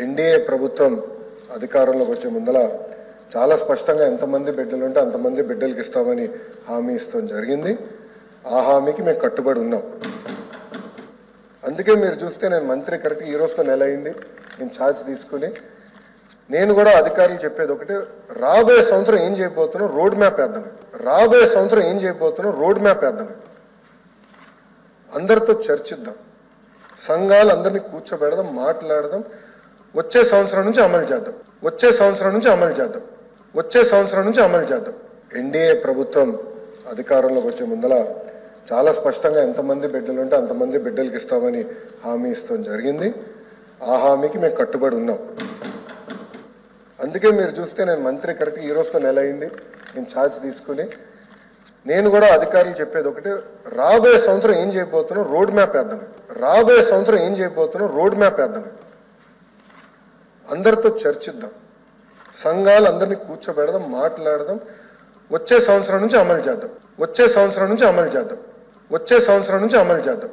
NDA ప్రభుత్వం అధికారంలోకి వచ్చే ముందల చాలా స్పష్టంగా ఎంతమంది బిడ్డలు ఉంటే అంతమంది బిడ్డలకి ఇస్తామని హామీ ఇస్తాం జరిగింది. ఆ హామీకి మేము కట్టుబడి ఉన్నాం. అందుకే మీరు చూస్తే నేను మంత్రి కరెక్ట్ ఈ రోజుతో నెల అయింది నేను ఛార్జ్ తీసుకుని. నేను కూడా అధికారులు చెప్పేది ఒకటి, రాబోయే సంవత్సరం ఏం చేయబోతున్నాం రోడ్ మ్యాప్ వేద్దాం. రాబోయే సంవత్సరం ఏం చేయబోతున్నాం రోడ్ మ్యాప్ వేద్దాం. అందరితో చర్చిద్దాం, సంఘాలు అందరినీ కూర్చోబెడదాం, మాట్లాడదాం. వచ్చే సంవత్సరం నుంచి అమలు చేద్దాం. వచ్చే సంవత్సరం నుంచి అమలు చేద్దాం. వచ్చే సంవత్సరం నుంచి అమలు చేద్దాం. ఎన్డీఏ ప్రభుత్వం అధికారంలోకి వచ్చే ముందల చాలా స్పష్టంగా ఎంతమంది బిడ్డలు ఉంటే అంతమంది బిడ్డలకి ఇస్తామని హామీ ఇస్తాం జరిగింది. ఆ హామీకి మేము కట్టుబడి ఉన్నాం. అందుకే మీరు చూస్తే నేను మంత్రి కరెక్ట్ ఈ రోజుతో నెల అయింది నేను ఛార్జ్ తీసుకుని. నేను కూడా అధికారులు చెప్పేది ఒకటి, రాబోయే సంవత్సరం ఏం చేయబోతున్నాం రోడ్ మ్యాప్ వేద్దాం. రాబోయే సంవత్సరం ఏం చేయబోతున్నాం రోడ్ మ్యాప్ వేద్దాం. అందరితో చర్చిద్దాం, సంఘాలు అందరినీ కూర్చోబెడదాం, మాట్లాడదాం. వచ్చే సంవత్సరం నుంచి అమలు చేద్దాం. వచ్చే సంవత్సరం నుంచి అమలు చేద్దాం. వచ్చే సంవత్సరం నుంచి అమలు చేద్దాం.